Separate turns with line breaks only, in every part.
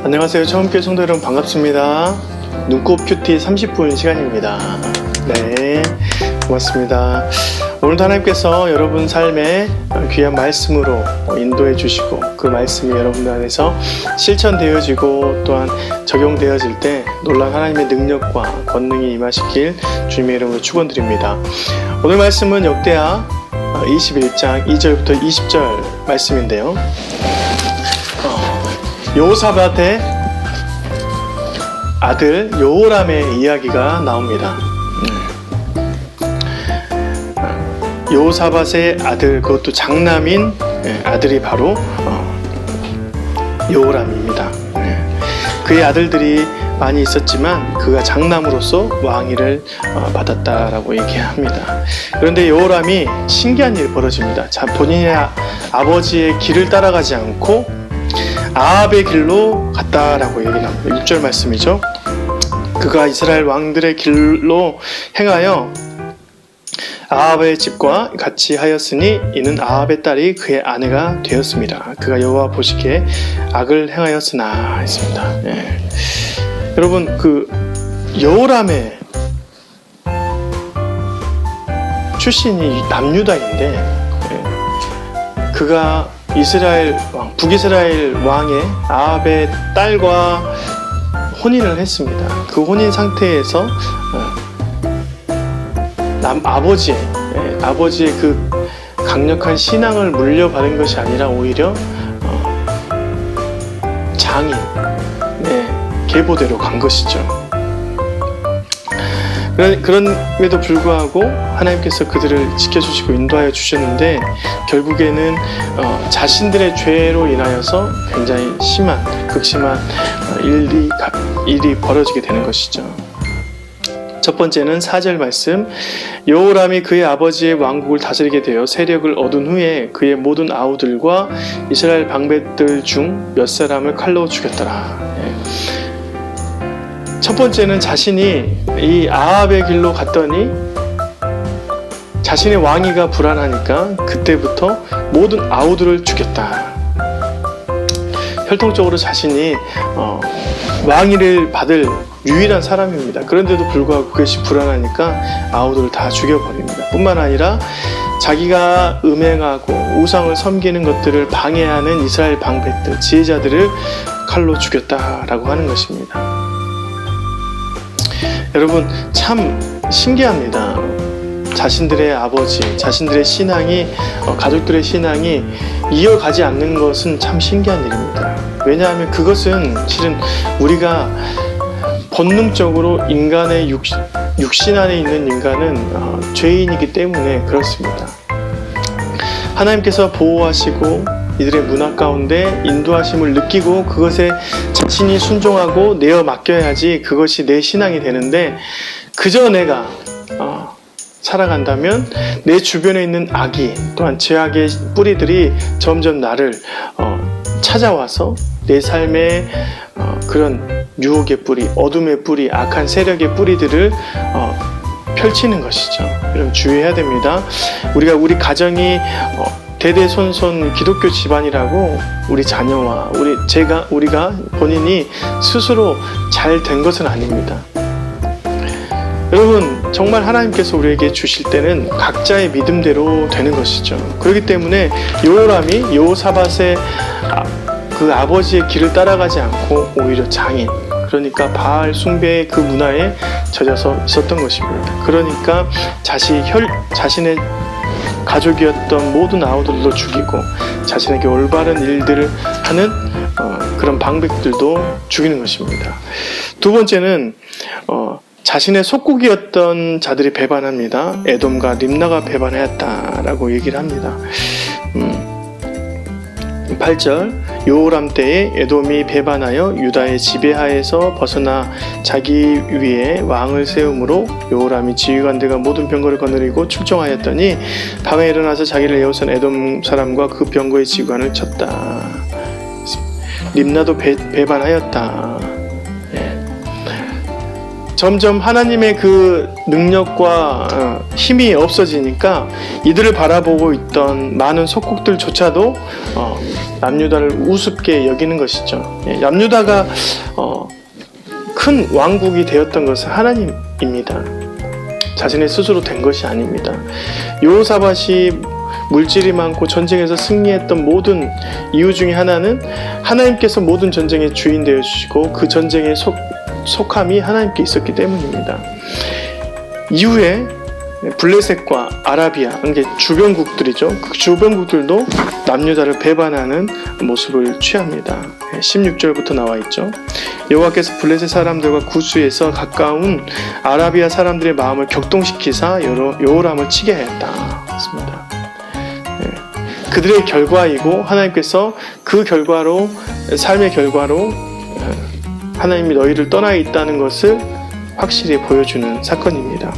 안녕하세요. 처음께 성도 여러분 반갑습니다. 눈곱 큐티 30분 시간입니다. 네, 고맙습니다. 오늘도 하나님께서 여러분 삶에 귀한 말씀으로 인도해 주시고 그 말씀이 여러분들 안에서 실천되어지고 또한 적용되어질 때 놀라운 하나님의 능력과 권능이 임하시길 주님의 이름으로 축원드립니다. 오늘 말씀은 역대하 21장 2절부터 20절 말씀인데요. 여호사밧의 아들 여호람의 이야기가 나옵니다. 여호사밧의 아들, 그것도 장남인 아들이 바로 여호람입니다. 그의 아들들이 많이 있었지만 그가 장남으로서 왕위를 받았다라고 얘기합니다. 그런데 여호람이 신기한 일이 벌어집니다. 본인의 아버지의 길을 따라가지 않고 아합의 길로 갔다라고 얘기합니다. 6절 말씀이죠. 그가 이스라엘 왕들의 길로 행하여 아합의 집과 같이 하였으니 이는 아합의 딸이 그의 아내가 되었습니다. 그가 여호와 보시기에 악을 행하였으나 했습니다. 여러분, 그 여호람의 출신이 남유다인데 그가 이스라엘 왕, 북이스라엘 왕의 아합의 딸과 혼인을 했습니다. 그 혼인 상태에서 아버지의 그 강력한 신앙을 물려받은 것이 아니라 오히려 장인, 계보대로 간 것이죠. 그럼에도 불구하고 하나님께서 그들을 지켜주시고 인도하여 주셨는데 결국에는 자신들의 죄로 인하여서 굉장히 극심한 일이 벌어지게 되는 것이죠. 첫 번째는 4절 말씀. 여호람이 그의 아버지의 왕국을 다스리게 되어 세력을 얻은 후에 그의 모든 아우들과 이스라엘 방백들 중 몇 사람을 칼로 죽였더라. 첫 번째는 자신이 이 아합의 길로 갔더니 자신의 왕위가 불안하니까 그때부터 모든 아우들을 죽였다. 혈통적으로 자신이 왕위를 받을 유일한 사람입니다. 그런데도 불구하고 그것이 불안하니까 아우들을 다 죽여버립니다. 뿐만 아니라 자기가 음행하고 우상을 섬기는 것들을 방해하는 이스라엘 방백들, 지혜자들을 칼로 죽였다라고 하는 것입니다. 여러분, 참 신기합니다. 자신들의 아버지, 자신들의 신앙이, 가족들의 신앙이 이어가지 않는 것은 참 신기한 일입니다. 왜냐하면 그것은 실은 우리가 본능적으로 인간의 육신 안에 있는 인간은 죄인이기 때문에 그렇습니다. 하나님께서 보호하시고 이들의 문화 가운데 인도하심을 느끼고 그것에 자신이 순종하고 내어 맡겨야지 그것이 내 신앙이 되는데 그저 내가 살아간다면 내 주변에 있는 악이 또한 죄악의 뿌리들이 점점 나를 찾아와서 내 삶의 그런 유혹의 뿌리, 어둠의 뿌리, 악한 세력의 뿌리들을 펼치는 것이죠. 여러분 주의해야 됩니다. 우리 가정이 대대손손 기독교 집안이라고 우리 자녀와 우리가 본인이 스스로 잘 된 것은 아닙니다. 여러분, 정말 하나님께서 우리에게 주실 때는 각자의 믿음대로 되는 것이죠. 그렇기 때문에 여호람이 여호사밧의 그 아버지의 길을 따라가지 않고 오히려 장인, 그러니까 바알 숭배의 그 문화에 젖어서 있었던 것입니다. 그러니까 자신의 가족이었던 모든 아우들도 죽이고 자신에게 올바른 일들을 하는 그런 방백들도 죽이는 것입니다. 두 번째는 자신의 속국이었던 자들이 배반합니다. 에돔과 림나가 배반하였다라고 얘기를 합니다. 8절. 여호람 때에 에돔이 배반하여 유다의 지배하에서 벗어나 자기 위에 왕을 세우므로 여호람이 지휘관들과 모든 병거를 거느리고 출정하였더니 밤에 일어나서 자기를 에워싼 에돔 사람과 그 병거의 지휘관을 쳤다. 림나도 배반하였다. 점점 하나님의 그 능력과 힘이 없어지니까 이들을 바라보고 있던 많은 속국들조차도 남유다를 우습게 여기는 것이죠. 남유다가 큰 왕국이 되었던 것은 하나님입니다. 자신의 스스로 된 것이 아닙니다. 여호사밧이 물질이 많고 전쟁에서 승리했던 모든 이유 중에 하나는 하나님께서 모든 전쟁의 주인 되어 주시고 그 전쟁의 속함이 하나님께 있었기 때문입니다. 이후에 블레셋과 아라비아, 이게 주변국들이죠. 그 주변국들도 남유다를 배반하는 모습을 취합니다. 16절부터 나와 있죠. 여호와께서 블레셋 사람들과 구스에서 가까운 아라비아 사람들의 마음을 격동시키사 여호람을 치게 하였다. 맞습니다. 그들의 결과이고 하나님께서 그 결과로, 삶의 결과로 하나님이 너희를 떠나 있다는 것을 확실히 보여주는 사건입니다.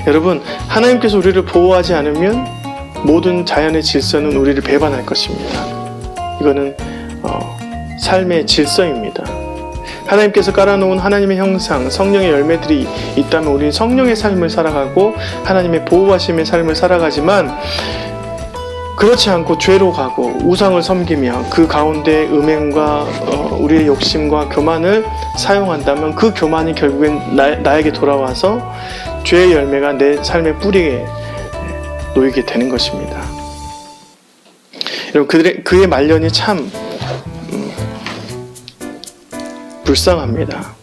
여러분, 하나님께서 우리를 보호하지 않으면 모든 자연의 질서는 우리를 배반할 것입니다. 이거는 삶의 질서입니다. 하나님께서 깔아놓은 하나님의 형상, 성령의 열매들이 있다면 우리는 성령의 삶을 살아가고 하나님의 보호하심의 삶을 살아가지만, 그렇지 않고 죄로 가고 우상을 섬기며 그 가운데 음행과 우리의 욕심과 교만을 사용한다면 그 교만이 결국엔 나에게 돌아와서 죄의 열매가 내 삶의 뿌리에 놓이게 되는 것입니다. 여러분, 그의 말년이 참 불쌍합니다.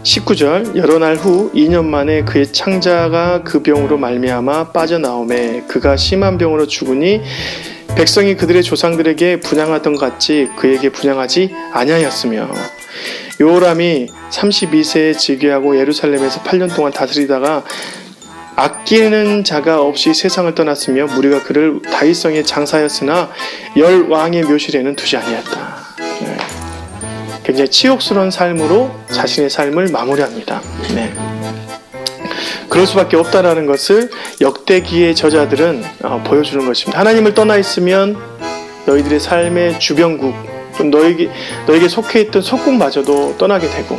19절, 여러 날 후 2년 만에 그의 창자가 그 병으로 말미암아 빠져나오매 그가 심한 병으로 죽으니 백성이 그들의 조상들에게 분향하던 것 같이 그에게 분향하지 아니하였으며, 여호람이 32세에 즉위하고 예루살렘에서 8년 동안 다스리다가 아끼는 자가 없이 세상을 떠났으며 무리가 그를 다윗성에 장사하였으나 열 왕의 묘실에는 두지 아니했다. 굉장히 치욕스러운 삶으로 자신의 삶을 마무리합니다. 그럴 수밖에 없다라는 것을 역대기의 저자들은 보여주는 것입니다. 하나님을 떠나 있으면 너희들의 삶의 주변국, 너에게 속해 있던 속국마저도 떠나게 되고,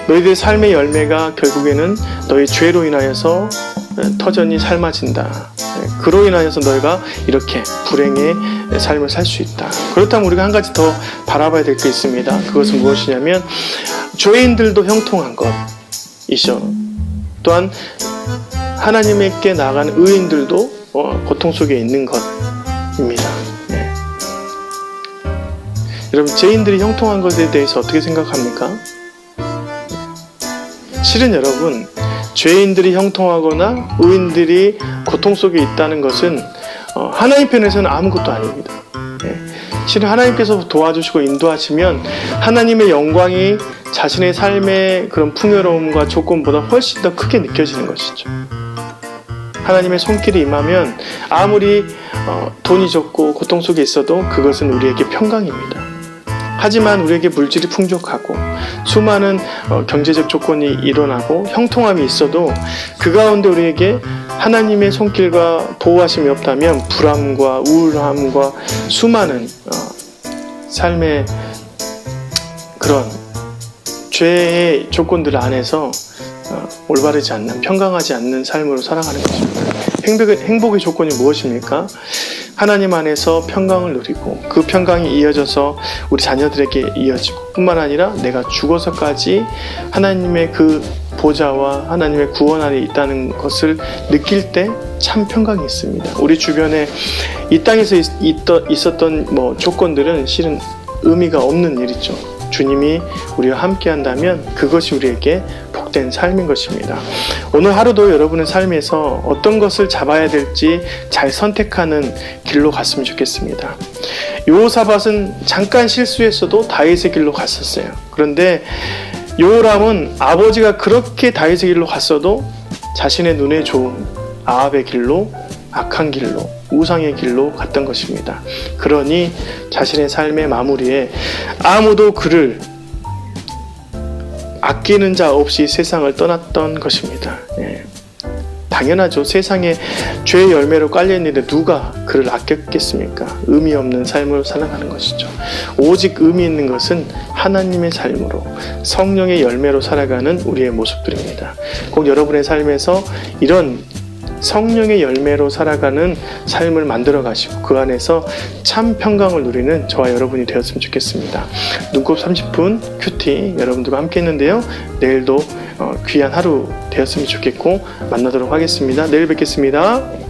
너희들의 삶의 열매가 결국에는 너희 죄로 인하여서 터전이 삶아진다. 그로 인하여서 너희가 이렇게 불행의 삶을 살 수 있다. 그렇다면 우리가 한 가지 더 바라봐야 될 게 있습니다. 그것은 무엇이냐면 죄인들도 형통한 것이죠. 또한 하나님께 나아가는 의인들도 고통 속에 있는 것입니다. 여러분, 죄인들이 형통한 것에 대해서 어떻게 생각합니까? 실은 여러분, 죄인들이 형통하거나 의인들이 고통 속에 있다는 것은 하나님 편에서는 아무것도 아닙니다. 실은 하나님께서 도와주시고 인도하시면 하나님의 영광이 자신의 삶의 그런 풍요로움과 조건보다 훨씬 더 크게 느껴지는 것이죠. 하나님의 손길이 임하면 아무리 돈이 적고 고통 속에 있어도 그것은 우리에게 평강입니다. 하지만 우리에게 물질이 풍족하고 수많은 경제적 조건이 일어나고 형통함이 있어도 그 가운데 우리에게 하나님의 손길과 보호하심이 없다면 불안과 우울함과 수많은 삶의 그런 죄의 조건들 안에서 올바르지 않는, 평강하지 않는 삶으로 살아가는 것입니다. 행복의 조건이 무엇입니까? 하나님 안에서 평강을 누리고 그 평강이 이어져서 우리 자녀들에게 이어지고, 뿐만 아니라 내가 죽어서까지 하나님의 그 보좌와 하나님의 구원 안에 있다는 것을 느낄 때 참 평강이 있습니다. 우리 주변에 이 땅에서 있었던 조건들은 실은 의미가 없는 일이죠. 주님이 우리와 함께 한다면 그것이 우리에게 복된 삶인 것입니다. 오늘 하루도 여러분의 삶에서 어떤 것을 잡아야 될지 잘 선택하는 길로 갔으면 좋겠습니다. 여호사밧은 잠깐 실수했어도 다윗의 길로 갔었어요. 그런데 여호람은 아버지가 그렇게 다윗의 길로 갔어도 자신의 눈에 좋은 아합의 길로, 악한 길로, 우상의 길로 갔던 것입니다. 그러니 자신의 삶의 마무리에 아무도 그를 아끼는 자 없이 세상을 떠났던 것입니다. 당연하죠. 세상에 죄의 열매로 깔려있는데 누가 그를 아꼈겠습니까? 의미 없는 삶을 살아가는 것이죠. 오직 의미 있는 것은 하나님의 삶으로 성령의 열매로 살아가는 우리의 모습들입니다. 꼭 여러분의 삶에서 이런 성령의 열매로 살아가는 삶을 만들어 가시고 그 안에서 참 평강을 누리는 저와 여러분이 되었으면 좋겠습니다. 눈곱 30분 큐티 여러분들과 함께 했는데요. 내일도 귀한 하루 되었으면 좋겠고 만나도록 하겠습니다. 내일 뵙겠습니다.